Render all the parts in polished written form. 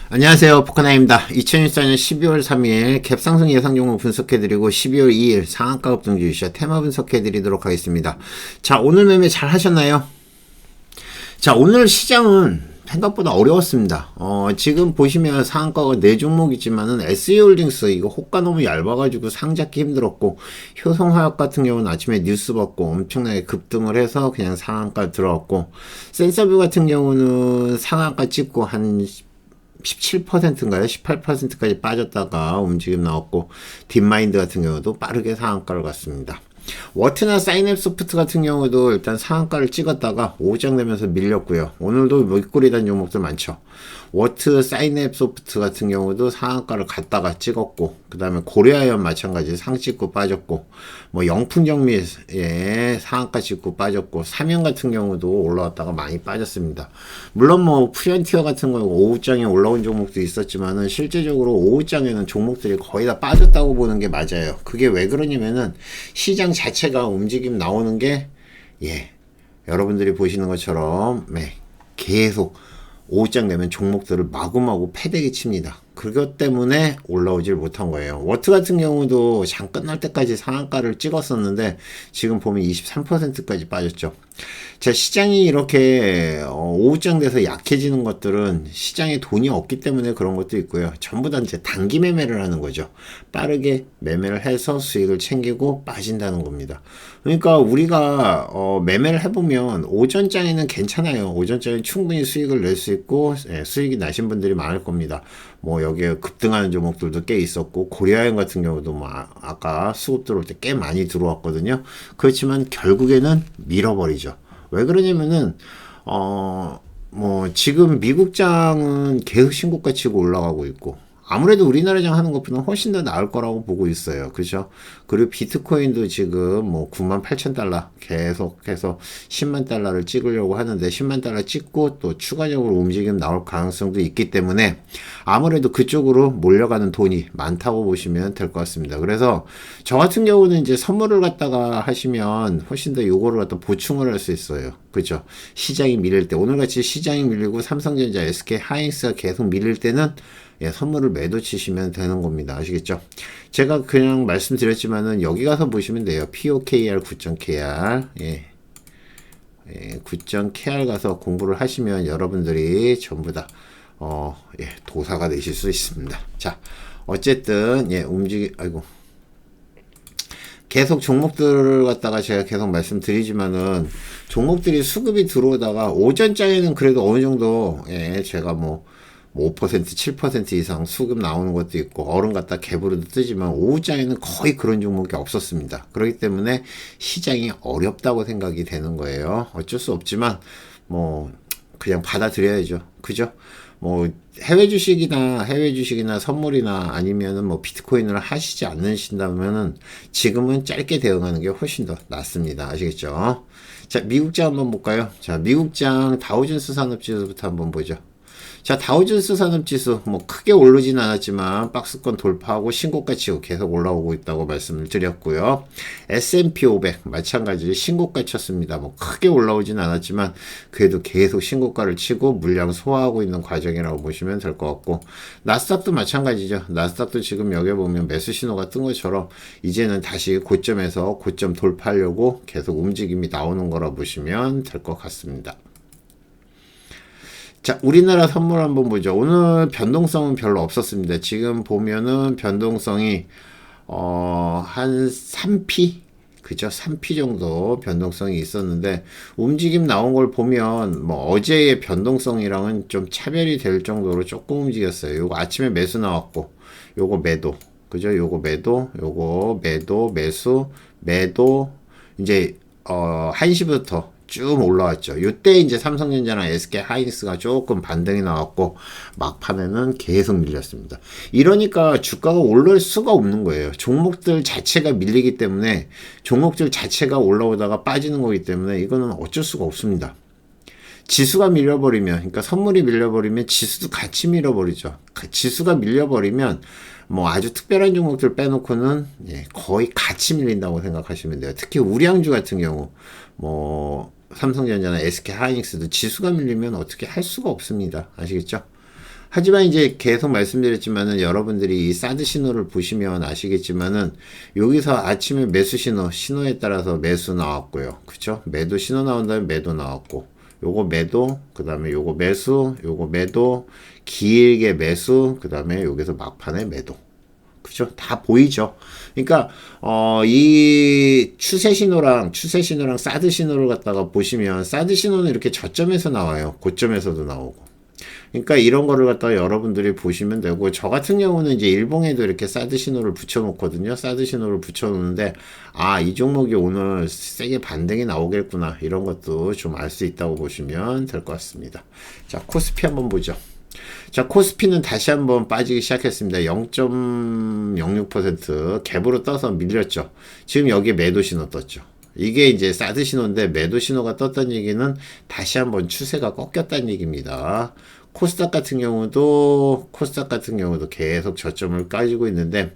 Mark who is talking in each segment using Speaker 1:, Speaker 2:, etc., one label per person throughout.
Speaker 1: 안녕하세요. 포카나입니다. 2014년 12월 3일 갭 상승 예상 종목 분석해드리고 12월 2일 상한가 급등 주시자 테마 분석해드리도록 하겠습니다. 자, 오늘 매매 잘 하셨나요? 자, 오늘 시장은 생각보다 어려웠습니다. 지금 보시면 상한가가 4종목이지만은 SE홀딩스 이거 호가 너무 얇아가지고 상잡기 힘들었고, 효성화학 같은 경우는 아침에 뉴스 받고 엄청나게 급등을 해서 그냥 상한가 들어왔고, 센서뷰 같은 경우는 상한가 찍고 한 17%인가요? 18%까지 빠졌다가 움직임 나왔고, 딥마인드 같은 경우도 빠르게 상한가를 갔습니다. 워트나 사인앱소프트 같은 경우도 일단 상한가를 찍었다가 오장되면서 밀렸고요. 오늘도 밑꼬리단 종목들 많죠. 워트, 사인앱소프트 같은 경우도 상한가를 갔다가 찍었고, 그 다음에 고려아연 마찬가지 상 찍고 빠졌고, 뭐 영풍정미에 상한가 찍고 빠졌고, 삼연 같은 경우도 올라왔다가 많이 빠졌습니다. 물론 뭐 프리언티어 같은 거 오후장에 올라온 종목도 있었지만은 실제적으로 오후장에는 종목들이 거의 다 빠졌다고 보는 게 맞아요. 그게 왜 그러냐면은 시장 자체가 움직임 나오는 게 여러분들이 보시는 것처럼 계속 오후장 되면 종목들을 마구마구 패대기 칩니다. 그것 때문에 올라오질 못한 거예요. 워트 같은 경우도 장 끝날 때까지 상한가를 찍었었는데 지금 보면 23%까지 빠졌죠. 자, 시장이 이렇게 오후장 돼서 약해지는 것들은 시장에 돈이 없기 때문에 그런 것도 있고요. 전부 다 이제 단기 매매를 하는 거죠. 빠르게 매매를 해서 수익을 챙기고 빠진다는 겁니다. 그러니까 우리가 매매를 해보면 오전장에는 괜찮아요. 오전장에 충분히 수익을 낼 수 있고 수익이 나신 분들이 많을 겁니다. 뭐 여기에 급등하는 종목들도 꽤 있었고, 고려아연 같은 경우도 뭐 아까 수급 들어올 때 꽤 많이 들어왔거든요. 그렇지만 결국에는 밀어버리죠. 왜 그러냐면은 뭐 지금 미국장은 계속 신고가 치고 올라가고 있고, 아무래도 우리나라장 하는 것보다 훨씬 더 나을 거라고 보고 있어요. 그죠? 그리고 비트코인도 지금 뭐 98,000달러 계속해서 10만 달러를 찍으려고 하는데 10만 달러 찍고 또 추가적으로 움직임 나올 가능성도 있기 때문에 아무래도 그쪽으로 몰려가는 돈이 많다고 보시면 될 것 같습니다. 그래서 저 같은 경우는 이제 선물을 갖다가 하시면 훨씬 더 요거를 갖다 보충을 할 수 있어요. 그죠? 시장이 밀릴 때, 오늘같이 시장이 밀리고 삼성전자, SK 하이닉스가 계속 밀릴 때는 선물을 매도 치시면 되는 겁니다. 아시겠죠? 제가 그냥 말씀드렸지만은 여기 가서 보시면 돼요. POKR 9.KR 9.KR 가서 공부를 하시면 여러분들이 전부 다 도사가 되실 수 있습니다. 자, 어쨌든 계속 종목들을 갖다가 제가 계속 말씀드리지만은 종목들이 수급이 들어오다가 오전장에는 그래도 어느 정도 제가 뭐 5%, 7% 이상 수급 나오는 것도 있고 얼음 갖다 갭으로도 뜨지만 오후장에는 거의 그런 종목이 없었습니다. 그렇기 때문에 시장이 어렵다고 생각이 되는 거예요. 어쩔 수 없지만 뭐 그냥 받아들여야죠. 그죠? 뭐 해외 주식이나 선물이나 아니면은 뭐 비트코인을 하시지 않으신다면은 지금은 짧게 대응하는 게 훨씬 더 낫습니다. 아시겠죠? 자, 미국장 한번 볼까요? 자, 미국장 다우존스 산업지수부터 한번 보죠. 자, 다우존스 산업지수 뭐 크게 오르진 않았지만 박스권 돌파하고 신고가 치고 계속 올라오고 있다고 말씀을 드렸고요. S&P 500 마찬가지로 신고가 쳤습니다. 뭐 크게 올라오진 않았지만 그래도 계속 신고가를 치고 물량 소화하고 있는 과정이라고 보시면 될 것 같고, 나스닥도 마찬가지죠. 나스닥도 지금 여기 보면 매수 신호가 뜬 것처럼 이제는 다시 고점에서 고점 돌파하려고 계속 움직임이 나오는 거라 보시면 될 것 같습니다. 자, 우리나라 선물 한번 보죠. 오늘 변동성은 별로 없었습니다. 지금 보면은 변동성이 한 3p? 그죠? 3p 정도 변동성이 있었는데 움직임 나온 걸 보면 뭐 어제의 변동성이랑은 좀 차별이 될 정도로 조금 움직였어요. 요거 아침에 매수 나왔고, 요거 매도. 그죠? 요거 매도, 요거 매도, 매수, 매도. 이제 1시부터 쭉 올라왔죠. 이때 이제 삼성전자랑 SK 하이닉스가 조금 반등이 나왔고 막판에는 계속 밀렸습니다. 이러니까 주가가 오를 수가 없는 거예요. 종목들 자체가 밀리기 때문에, 종목들 자체가 올라오다가 빠지는 거기 때문에 이거는 어쩔 수가 없습니다. 지수가 밀려버리면, 그러니까 선물이 밀려버리면 지수도 같이 밀어버리죠. 지수가 밀려버리면 뭐 아주 특별한 종목들 빼놓고는 거의 같이 밀린다고 생각하시면 돼요. 특히 우량주 같은 경우 뭐 삼성전자나 SK 하이닉스도 지수가 밀리면 어떻게 할 수가 없습니다. 아시겠죠? 하지만 이제 계속 말씀드렸지만은 여러분들이 이 사드 신호를 보시면 아시겠지만은 여기서 아침에 매수 신호에 따라서 매수 나왔고요. 그쵸? 매도 신호 나온 다음에 매도 나왔고, 요거 매도, 그 다음에 요거 매수, 요거 매도, 길게 매수, 그 다음에 여기서 막판에 매도. 그죠? 다 보이죠? 그러니까, 이 추세 신호랑 사드 신호를 갖다가 보시면, 사드 신호는 이렇게 저점에서 나와요. 고점에서도 나오고. 그러니까 이런 거를 갖다가 여러분들이 보시면 되고, 저 같은 경우는 이제 일봉에도 이렇게 사드 신호를 붙여놓거든요. 사드 신호를 붙여놓는데, 아, 이 종목이 오늘 세게 반등이 나오겠구나. 이런 것도 좀 알 수 있다고 보시면 될 것 같습니다. 자, 코스피 한번 보죠. 자, 코스피는 다시 한번 빠지기 시작했습니다. 0.06% 갭으로 떠서 밀렸죠. 지금 여기에 매도 신호 떴죠. 이게 이제 사드 신호인데 매도 신호가 떴다는 얘기는 다시 한번 추세가 꺾였다는 얘기입니다. 코스닥 같은 경우도 계속 저점을 까지고 있는데,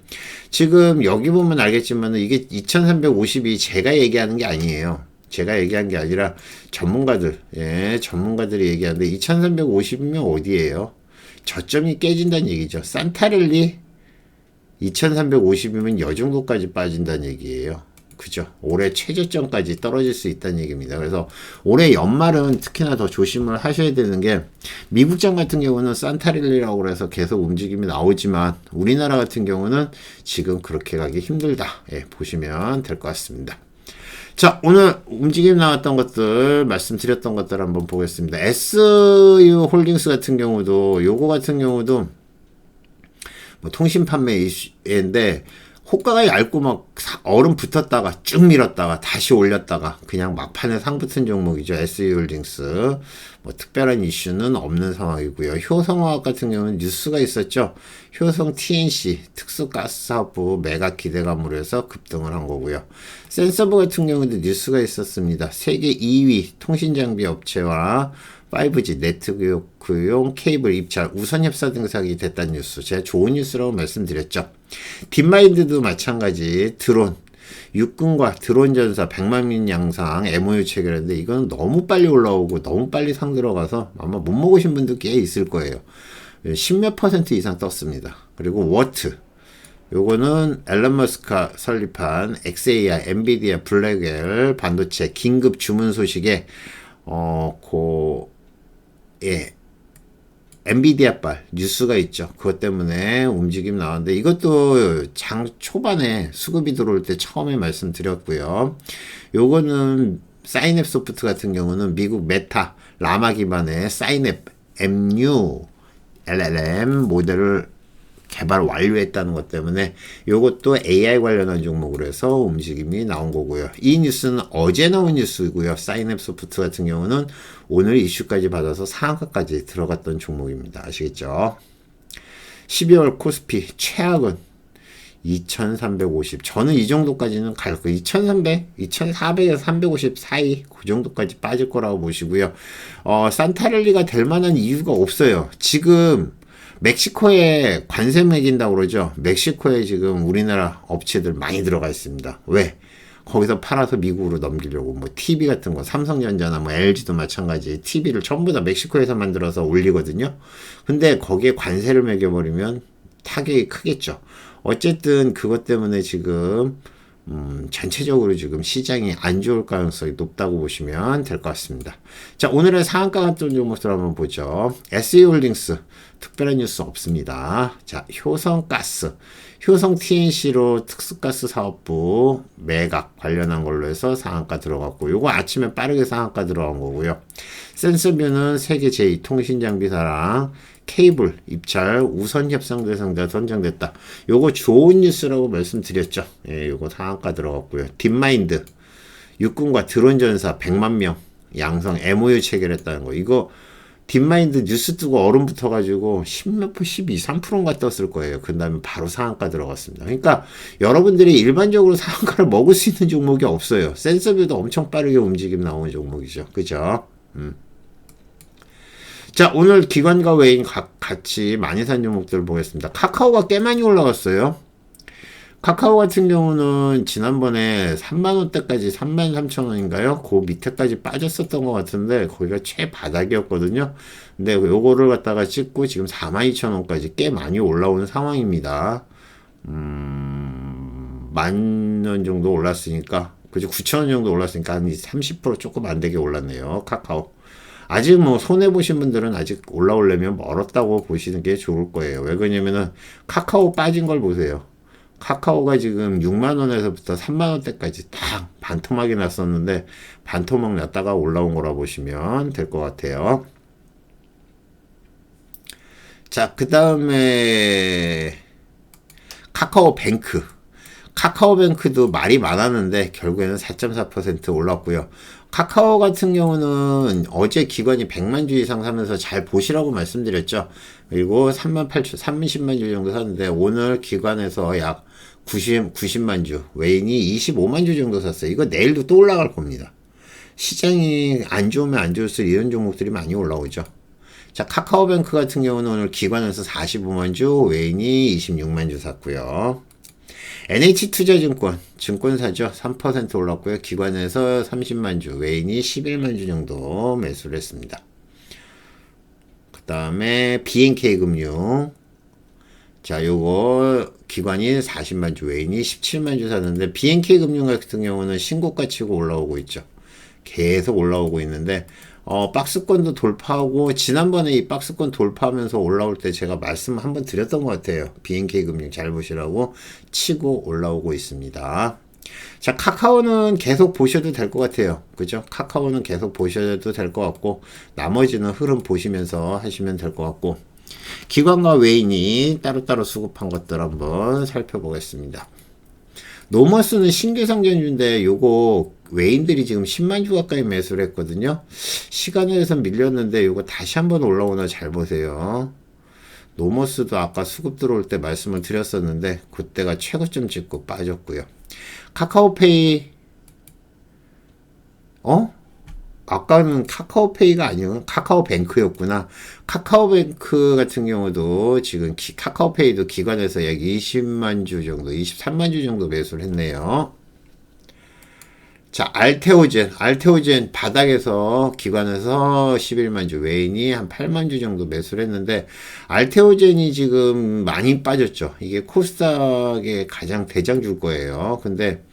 Speaker 1: 지금 여기 보면 알겠지만 이게 2350이 제가 얘기하는 게 아니에요. 제가 얘기한 게 아니라 전문가들이 얘기하는데 2350이면 어디예요? 저점이 깨진다는 얘기죠. 산타랠리 2350이면 요 정도까지 빠진다는 얘기예요. 그죠? 올해 최저점까지 떨어질 수 있다는 얘기입니다. 그래서 올해 연말은 특히나 더 조심을 하셔야 되는 게, 미국장 같은 경우는 산타랠리라고 해서 계속 움직임이 나오지만 우리나라 같은 경우는 지금 그렇게 가기 힘들다. 예, 보시면 될 것 같습니다. 자, 오늘 움직임 나왔던 것들, 말씀드렸던 것들 한번 보겠습니다. SU 홀딩스 같은 경우도, 요거 같은 경우도 뭐 통신 판매 이슈인데, 호가가 얇고 막 얼음 붙었다가 쭉 밀었다가 다시 올렸다가 그냥 막판에 상 붙은 종목이죠. SU홀딩스. 뭐 특별한 이슈는 없는 상황이고요. 효성화학 같은 경우는 뉴스가 있었죠. 효성 TNC 특수가스사업부 매각 기대감으로 해서 급등을 한 거고요. 센서브 같은 경우도 뉴스가 있었습니다. 세계 2위 통신장비 업체와 5G 네트워크용 케이블 입찰 우선 협상 등록이 됐다는 뉴스, 제가 좋은 뉴스라고 말씀드렸죠. 딥마인드도 마찬가지, 드론 육군과 드론 전사 100만 명 양상 MOU 체결했는데 이건 너무 빨리 올라오고 너무 빨리 상 들어가서 아마 못 먹으신 분도 꽤 있을 거예요. 10몇 % 이상 떴습니다. 그리고 워트, 요거는 앨런 머스크가 설립한 XAI, 엔비디아, 블랙웰 반도체 긴급 주문 소식에 엔비디아발 뉴스가 있죠. 그것 때문에 움직임 나왔는데, 이것도 장 초반에 수급이 들어올 때 처음에 말씀드렸고요. 요거는 사인앱 소프트 같은 경우는 미국 메타 라마 기반의 사인앱 MU LLM 모델을 개발 완료했다는 것 때문에 요것도 AI 관련한 종목으로 해서 움직임이 나온 거고요. 이 뉴스는 어제 나온 뉴스이고요. 사인앱 소프트 같은 경우는 오늘 이슈까지 받아서 상한가까지 들어갔던 종목입니다. 아시겠죠? 12월 코스피 최악은 2350. 저는 이 정도까지는 갈 거예요. 2300, 2400에서 350 사이 그 정도까지 빠질 거라고 보시고요. 산타랠리가 될 만한 이유가 없어요. 지금 멕시코에 관세 매긴다고 그러죠. 멕시코에 지금 우리나라 업체들 많이 들어가 있습니다. 왜? 거기서 팔아서 미국으로 넘기려고. 뭐 TV 같은 거, 삼성전자나 뭐 LG도 마찬가지. TV를 전부 다 멕시코에서 만들어서 올리거든요. 근데 거기에 관세를 매겨버리면 타격이 크겠죠. 어쨌든 그것 때문에 지금 전체적으로 지금 시장이 안 좋을 가능성이 높다고 보시면 될 것 같습니다. 자, 오늘의 상한가 같은 종목들 한번 보죠. SE홀딩스 특별한 뉴스 없습니다. 자, 효성가스, 효성 TNC로 특수가스 사업부 매각 관련한 걸로 해서 상한가 들어갔고, 요거 아침에 빠르게 상한가 들어간 거고요. 센서뷰는 세계 제2통신장비사랑 케이블 입찰 우선 협상 대상자 선정됐다. 요거 좋은 뉴스라고 말씀드렸죠. 예, 요거 상한가 들어갔고요. 딥마인드 육군과 드론 전사 100만 명 양성 MOU 체결했다는 거. 이거 딥마인드 뉴스 뜨고 얼음 붙어가지고 10몇 %, 12, 3%인가 떴을 거예요. 그 다음에 바로 상한가 들어갔습니다. 그러니까 여러분들이 일반적으로 상한가를 먹을 수 있는 종목이 없어요. 센서뷰도 엄청 빠르게 움직임 나오는 종목이죠. 그죠? 자, 오늘 기관과 외인 같이 많이 산 종목들 보겠습니다. 카카오가 꽤 많이 올라갔어요. 카카오 같은 경우는 지난번에 3만원대까지 33,000원인가요? 그 밑에까지 빠졌었던 것 같은데 거기가 최바닥이었거든요. 근데 요거를 갖다가 찍고 지금 42,000원까지 꽤 많이 올라오는 상황입니다. 10,000원 정도 올랐으니까 그죠? 9,000원 정도 올랐으니까 한 30% 조금 안 되게 올랐네요. 카카오. 아직 뭐 손해보신 분들은 아직 올라오려면 멀었다고 보시는 게 좋을 거예요. 왜 그러냐면은 카카오 빠진 걸 보세요. 카카오가 지금 6만원에서부터 3만원대까지 딱 반토막이 났었는데 반토막 났다가 올라온 거라 보시면 될 것 같아요. 자, 그 다음에 카카오뱅크. 카카오뱅크도 말이 많았는데 결국에는 4.4% 올랐고요. 카카오 같은 경우는 어제 기관이 100만 주 이상 사면서 잘 보시라고 말씀드렸죠. 그리고 30만 주 정도 샀는데 오늘 기관에서 약 90만 주, 외인이 25만 주 정도 샀어요. 이거 내일도 또 올라갈 겁니다. 시장이 안 좋으면 안 좋을수록 이런 종목들이 많이 올라오죠. 자, 카카오뱅크 같은 경우는 오늘 기관에서 45만 주, 외인이 26만 주 샀고요. NH투자증권, 증권사죠. 3% 올랐고요. 기관에서 30만 주, 외인이 11만 주 정도 매수를 했습니다. 그 다음에 BNK금융. 자, 요거 기관이 40만 주, 외인이 17만 주 샀는데 BNK금융 같은 경우는 신고가 치고 올라오고 있죠. 계속 올라오고 있는데 박스권도 돌파하고 지난번에 이 박스권 돌파하면서 올라올 때 제가 말씀 한번 드렸던 것 같아요. BNK금융 잘 보시라고 치고 올라오고 있습니다. 자, 카카오는 계속 보셔도 될 것 같아요. 그죠? 카카오는 계속 보셔도 될 것 같고 나머지는 흐름 보시면서 하시면 될 것 같고 기관과 외인이 따로따로 수급한 것들 한번 살펴보겠습니다. 노머스는 신규상전주인데 요거 외인들이 지금 10만 주 가까이 매수를 했거든요. 시간에서 밀렸는데 요거 다시 한번 올라오나 잘 보세요. 노머스도 아까 수급 들어올 때 말씀을 드렸었는데 그때가 최고점 찍고 빠졌고요. 카카오페이 아까는 카카오페이가 아니고 카카오뱅크였구나. 카카오뱅크 같은 경우도 지금 카카오페이도 기관에서 약 20만 주 정도, 23만 주 정도 매수를 했네요. 자, 알테오젠 바닥에서 기관에서 11만 주, 외인이 한 8만 주 정도 매수를 했는데 알테오젠이 지금 많이 빠졌죠. 이게 코스닥의 가장 대장주일 거예요. 근데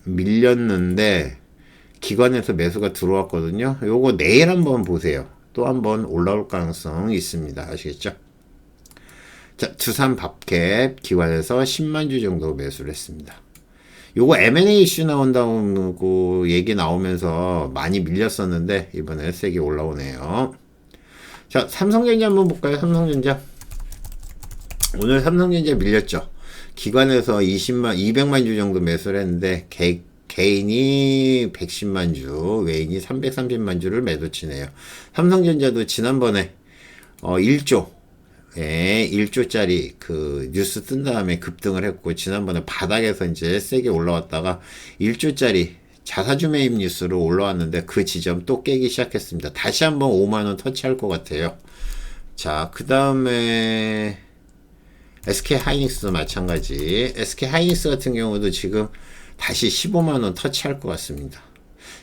Speaker 1: 밀렸는데 기관에서 매수가 들어왔거든요. 요거 내일 한번 보세요. 또 한번 올라올 가능성이 있습니다. 아시겠죠? 자, 두산밥캡 기관에서 10만 주 정도 매수를 했습니다. 요거 M&A 이슈 나온다고 얘기 나오면서 많이 밀렸었는데 이번에 세게 올라오네요. 자, 삼성전자 한번 볼까요? 삼성전자. 오늘 삼성전자 밀렸죠. 기관에서 200만 주 정도 매수를 했는데 개인이 110만 주, 외인이 330만 주를 매도치네요. 삼성전자도 지난번에 1조짜리 그 뉴스 뜬 다음에 급등을 했고 지난번에 바닥에서 이제 세게 올라왔다가 1조짜리 자사주 매입 뉴스로 올라왔는데 그 지점 또 깨기 시작했습니다. 다시 한번 5만원 터치할 것 같아요. 자, 그 다음에 SK하이닉스도 마찬가지. SK하이닉스 같은 경우도 지금 다시 15만원 터치할 것 같습니다.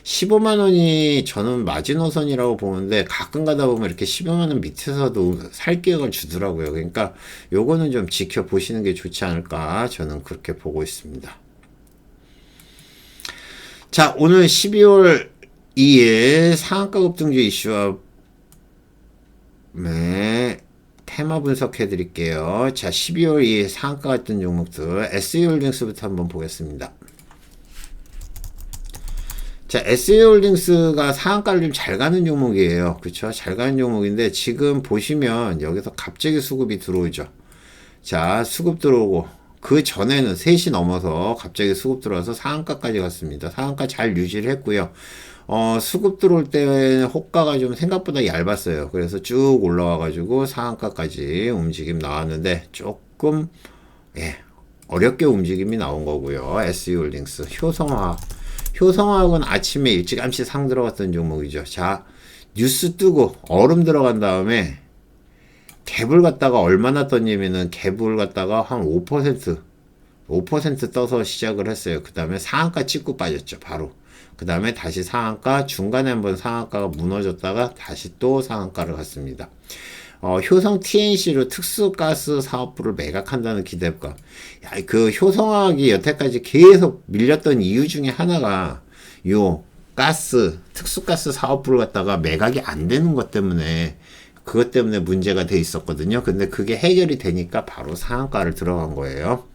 Speaker 1: 15만원이 저는 마지노선이라고 보는데 가끔 가다 보면 이렇게 15만원 밑에서도 살 기회를 주더라고요. 그러니까 요거는 좀 지켜보시는 게 좋지 않을까 저는 그렇게 보고 있습니다. 자, 오늘 12월 2일 상한가 급등주 이슈와 테마 분석해 드릴게요. 자, 12월 2일 상한가 같은 종목들 SE홀딩스부터 한번 보겠습니다. 자, SE홀딩스가 상한가를 좀 잘 가는 종목이에요. 그쵸? 잘 가는 종목인데 지금 보시면 여기서 갑자기 수급이 들어오죠. 자, 수급 들어오고 그 전에는 3시 넘어서 갑자기 수급 들어와서 상한가까지 갔습니다. 상한가 잘 유지를 했고요. 수급 들어올 때 호가가 좀 생각보다 얇았어요. 그래서 쭉 올라와가지고 상한가까지 움직임 나왔는데 조금 어렵게 움직임이 나온 거고요. SE홀딩스 효성화학은 아침에 일찌감치 상 들어갔던 종목이죠. 자, 뉴스 뜨고 얼음 들어간 다음에 갭을 갖다가 얼마나 떴냐면은 갭을 갖다가 한 5% 떠서 시작을 했어요. 그 다음에 상한가 찍고 빠졌죠. 바로. 그 다음에 다시 상한가, 중간에 한번 상한가가 무너졌다가 다시 또 상한가를 갔습니다. 효성 TNC로 특수가스 사업부를 매각한다는 기대감. 야, 그 효성화학이 여태까지 계속 밀렸던 이유 중에 하나가 요 특수가스 사업부를 갖다가 매각이 안 되는 것 때문에 그것 때문에 문제가 돼 있었거든요. 근데 그게 해결이 되니까 바로 상한가를 들어간 거예요.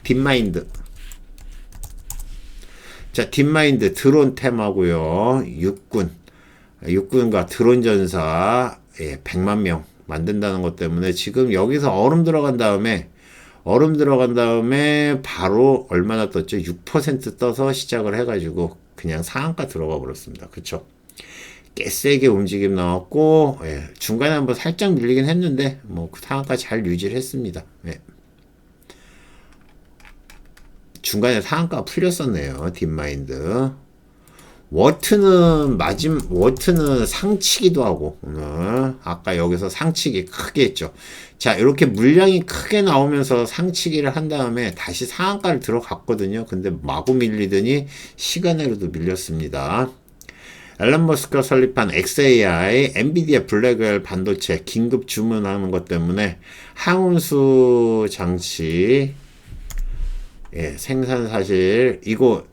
Speaker 1: 딥마인드. 자, 딥마인드 드론 테마고요. 육군과 드론 전사 100만 명 만든다는 것 때문에 지금 여기서 얼음 들어간 다음에 바로 얼마나 떴죠? 6% 떠서 시작을 해가지고 그냥 상한가 들어가 버렸습니다. 그쵸? 꽤 세게 움직임 나왔고 중간에 한번 살짝 밀리긴 했는데 뭐 그 상한가 잘 유지를 했습니다. 중간에 상한가 풀렸었네요. 딥마인드. 워트는 상치기도 하고 아까 여기서 상치기 크게 했죠. 자, 이렇게 물량이 크게 나오면서 상치기를 한 다음에 다시 상한가를 들어갔거든요. 근데 마구 밀리더니 시간으로도 밀렸습니다. 앨런 머스크가 설립한 XAI, 엔비디아 블랙웰 반도체 긴급 주문하는 것 때문에 항운수 장치 생산 사실 이거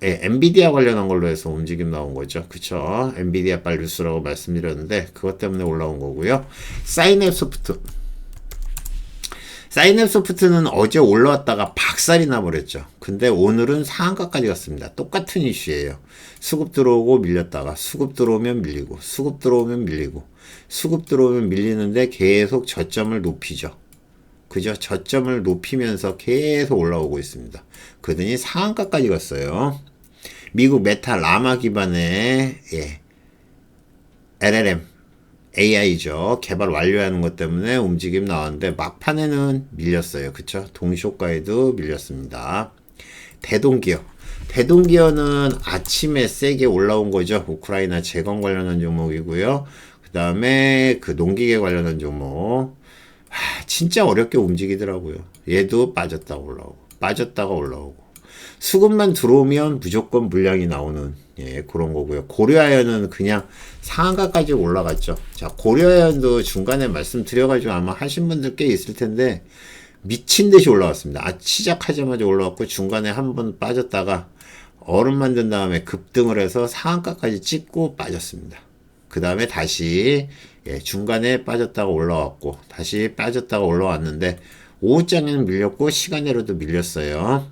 Speaker 1: 엔비디아 관련한 걸로 해서 움직임 나온 거죠. 그쵸? 엔비디아 빨 뉴스라고 말씀드렸는데 그것 때문에 올라온 거고요. 사인앱소프트는 어제 올라왔다가 박살이 나버렸죠. 근데 오늘은 상한가까지 갔습니다. 똑같은 이슈예요. 수급 들어오고 밀렸다가 수급 들어오면 밀리고 수급 들어오면 밀리고 수급 들어오면 밀리는데 계속 저점을 높이죠. 그죠? 저점을 높이면서 계속 올라오고 있습니다. 그러더니 상한가까지 갔어요. 미국 메타 라마 기반의 LLM AI죠. 개발 완료하는 것 때문에 움직임 나왔는데 막판에는 밀렸어요. 그쵸? 동시효과에도 밀렸습니다. 대동기어는 아침에 세게 올라온 거죠. 우크라이나 재건 관련한 종목이고요. 그 다음에 그 농기계 관련한 종목. 진짜 어렵게 움직이더라고요. 얘도 빠졌다가 올라오고 수급만 들어오면 무조건 물량이 나오는 그런 거고요. 고려아연은 그냥 상한가까지 올라갔죠. 자, 고려아연도 중간에 말씀드려가지고 아마 하신 분들 꽤 있을 텐데 미친 듯이 올라왔습니다. 시작하자마자 올라왔고 중간에 한번 빠졌다가 얼음 만든 다음에 급등을 해서 상한가까지 찍고 빠졌습니다. 그 다음에 다시 중간에 빠졌다가 올라왔고 다시 빠졌다가 올라왔는데 오후장에는 밀렸고 시간으로도 밀렸어요.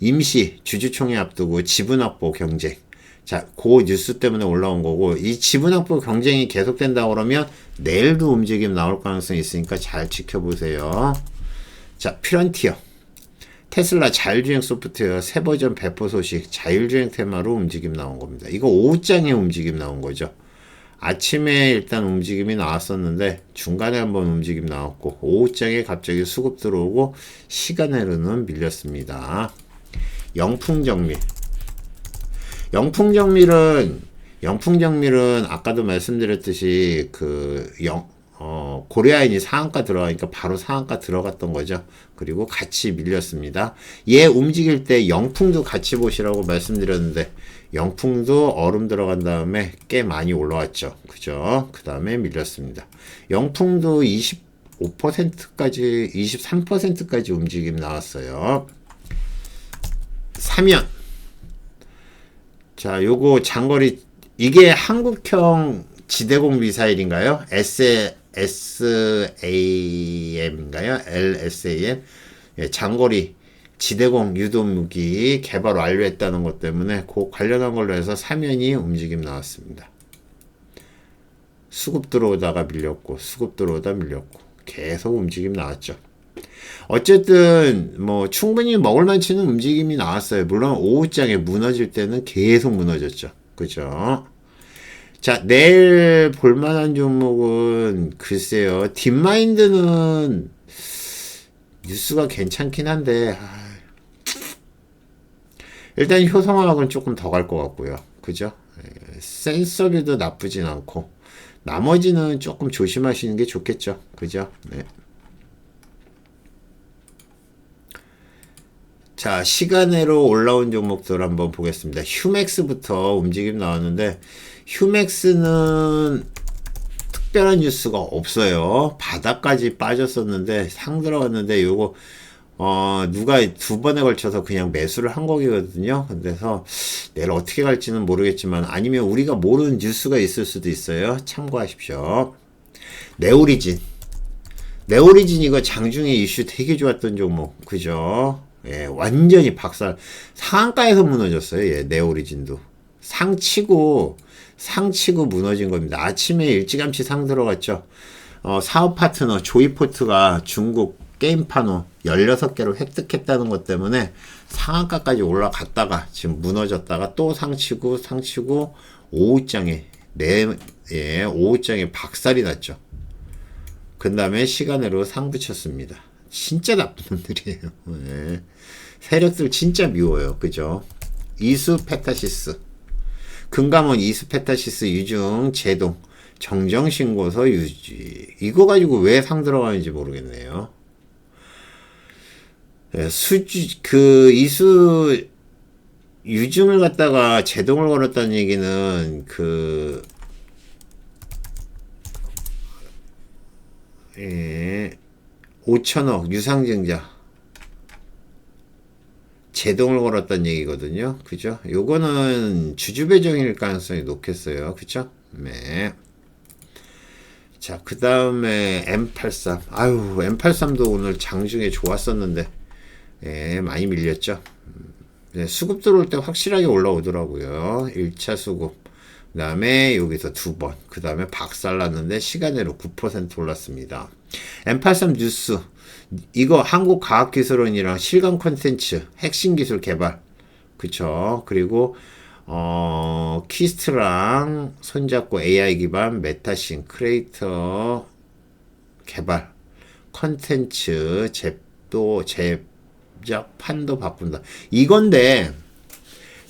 Speaker 1: 임시 주주총회 앞두고 지분 확보 경쟁. 자, 그 뉴스 때문에 올라온 거고 이 지분 확보 경쟁이 계속된다 그러면 내일도 움직임 나올 가능성이 있으니까 잘 지켜보세요. 자, 프런티어. 테슬라 자율주행 소프트웨어 새 버전 배포 소식 자율주행 테마로 움직임 나온 겁니다. 이거 오후장에 움직임 나온 거죠. 아침에 일단 움직임이 나왔었는데 중간에 한번 움직임 나왔고 오후장에 갑자기 수급 들어오고 시간으로는 밀렸습니다. 영풍정밀은 아까도 말씀드렸듯이 고려아연이 상한가 들어가니까 바로 상한가 들어갔던 거죠. 그리고 같이 밀렸습니다. 얘 움직일 때 영풍도 같이 보시라고 말씀드렸는데 영풍도 얼음 들어간 다음에 꽤 많이 올라왔죠. 그죠? 그 다음에 밀렸습니다. 영풍도 25%까지 23%까지 움직임 나왔어요. 사면. 자, 요거 장거리 이게 한국형 지대공 미사일인가요? SAM인가요? LSAM? 장거리 지대공 유도무기 개발 완료했다는 것 때문에 그 관련한 걸로 해서 사면이 움직임 나왔습니다. 수급 들어오다가 밀렸고 계속 움직임 나왔죠. 어쨌든 뭐 충분히 먹을만치는 움직임이 나왔어요. 물론 오후장에 무너질 때는 계속 무너졌죠. 그죠? 자, 내일 볼만한 종목은 글쎄요. 딥마인드는 뉴스가 괜찮긴 한데 일단 효성화학은 조금 더 갈 것 같고요. 그죠? 센서비도 나쁘진 않고 나머지는 조금 조심하시는 게 좋겠죠. 그죠? 네. 자, 시간으로 올라온 종목들 한번 보겠습니다. 휴맥스부터 움직임 나왔는데, 휴맥스는 특별한 뉴스가 없어요. 바닥까지 빠졌었는데, 상 들어갔는데, 요거, 누가 두 번에 걸쳐서 그냥 매수를 한 거거든요. 그래서 내일 어떻게 갈지는 모르겠지만, 아니면 우리가 모르는 뉴스가 있을 수도 있어요. 참고하십시오. 네오리진. 네오리진 이거 장중에 이슈 되게 좋았던 종목. 그죠? 예, 완전히 박살. 상한가에서 무너졌어요. 예, 네오리진도. 상치고 무너진 겁니다. 아침에 일찌감치 상 들어갔죠. 사업 파트너 조이포트가 중국 게임 파노 16개를 획득했다는 것 때문에 상한가까지 올라갔다가 지금 무너졌다가 또 상치고 오후장에 오후장에 박살이 났죠. 그 다음에 시간으로 상 붙였습니다. 진짜 나쁜 놈들이에요. 네. 세력들 진짜 미워요. 그죠? 이수페타시스. 금감원 이수페타시스 유중 제동 정정신고서 유지. 이거 가지고 왜 상 들어가는지 모르겠네요. 네, 이수 유증을 갖다가 제동을 걸었다는 얘기는 5천억 유상증자 제동을 걸었다는 얘기거든요. 그죠? 요거는 주주배정일 가능성이 높겠어요. 그죠? 네. 자, 그 다음에 M83. 아유, M83도 오늘 장중에 좋았었는데, 예, 많이 밀렸죠. 네, 수급 들어올 때 확실하게 올라오더라고요. 1차 수급. 그 다음에 여기서 2번. 그 다음에 박살났는데 시간으로 9% 올랐습니다. M83 뉴스. 이거 한국과학기술원이랑 실감 콘텐츠 핵심 기술 개발. 그쵸. 그리고 키스트랑 손잡고 AI 기반 메타싱 크리에이터 개발 콘텐츠 제작 판도 바꾼다. 이건데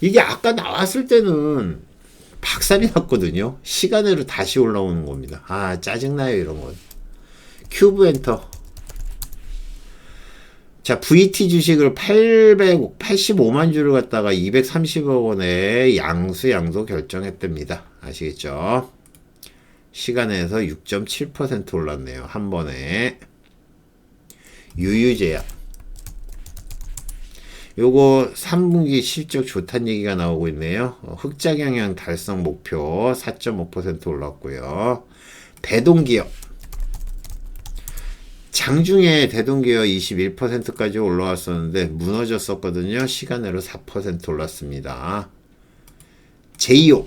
Speaker 1: 이게 아까 나왔을 때는 박살이 났거든요. 시간으로 다시 올라오는 겁니다. 아, 짜증나요 이런 건. 큐브 엔터. 자, VT 주식을 885만 주를 갖다가 230억 원에 양도 결정했답니다. 아시겠죠? 시간에서 6.7% 올랐네요. 한 번에. 유유제약. 요거 3분기 실적 좋다는 얘기가 나오고 있네요. 흑자 경영 달성 목표 4.5% 올랐고요. 대동기업. 장중에 대동기업 21%까지 올라왔었는데 무너졌었거든요. 시간으로 4% 올랐습니다. 제이오.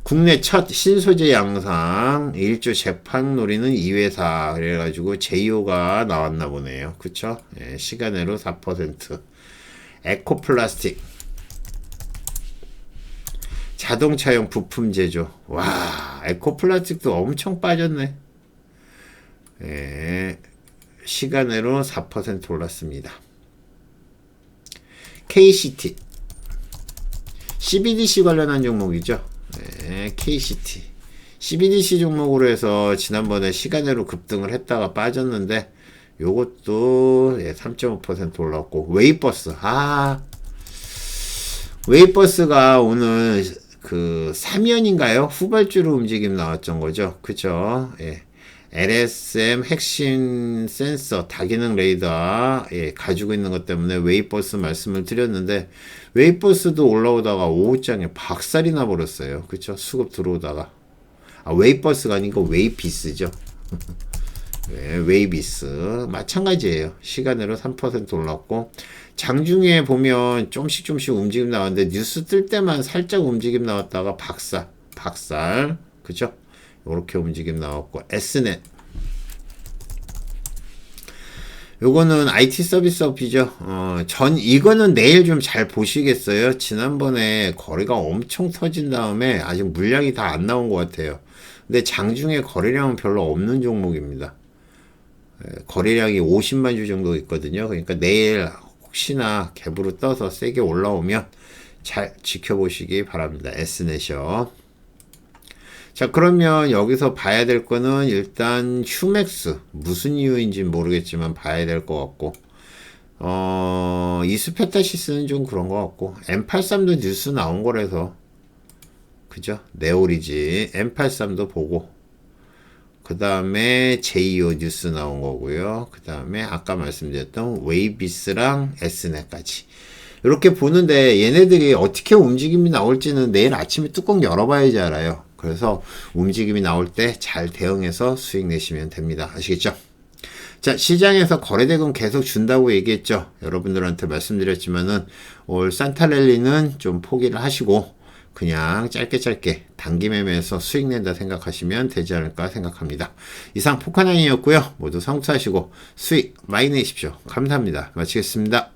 Speaker 1: 국내 첫 신소재 양상 1조 재판 노리는 2회사 그래가지고 제이오가 나왔나 보네요. 그쵸? 예, 시간으로 4%. 에코플라스틱. 자동차용 부품 제조. 와, 에코플라스틱도 엄청 빠졌네. 예, 시간으로 4% 올랐습니다. KCT. CBDC 관련한 종목이죠. 네, KCT. CBDC 종목으로 해서 지난번에 시간으로 급등을 했다가 빠졌는데 요것도 3.5% 올랐고 웨이버스. 웨이버스가 오늘 3연인가요? 후발주로 움직임 나왔던 거죠. 그쵸? 예. LSM 핵심 센서 다기능 레이더 가지고 있는 것 때문에 웨이버스 말씀을 드렸는데 웨이버스도 올라오다가 오후장에 박살이 나버렸어요. 그쵸? 수급 들어오다가 웨이버스가 아니고 웨이비스죠. 네, 웨이비스 마찬가지예요. 시간으로 3% 올랐고 장중에 보면 조금씩 움직임 나왔는데 뉴스 뜰 때만 살짝 움직임 나왔다가 박살 그죠? 요렇게 움직임 나왔고 S넷 요거는 IT 서비스업이죠. 이거는 내일 좀 잘 보시겠어요? 지난번에 거래가 엄청 터진 다음에 아직 물량이 다 안 나온 것 같아요. 근데 장중에 거래량은 별로 없는 종목입니다. 거래량이 50만 주 정도 있거든요. 그러니까 내일 혹시나 갭으로 떠서 세게 올라오면 잘 지켜보시기 바랍니다. S넷이요. 자, 그러면 여기서 봐야 될 거는 일단 휴맥스. 무슨 이유인지 모르겠지만 봐야 될 것 같고, 이스페타시스는 좀 그런 것 같고, M83도 뉴스 나온 거라서, 그죠? 네오리지. M83도 보고, 그 다음에 JO 뉴스 나온 거고요. 그 다음에 아까 말씀드렸던 웨이비스랑 S넷까지. 이렇게 보는데 얘네들이 어떻게 움직임이 나올지는 내일 아침에 뚜껑 열어봐야지 알아요. 그래서 움직임이 나올 때 잘 대응해서 수익 내시면 됩니다. 아시겠죠? 자, 시장에서 거래대금 계속 준다고 얘기했죠. 여러분들한테 말씀드렸지만은 올 산타랠리는 좀 포기를 하시고 그냥 짧게 단기 매매에서 수익 낸다 생각하시면 되지 않을까 생각합니다. 이상 포카나인이었고요. 모두 성투하시고 수익 많이 내십시오. 감사합니다. 마치겠습니다.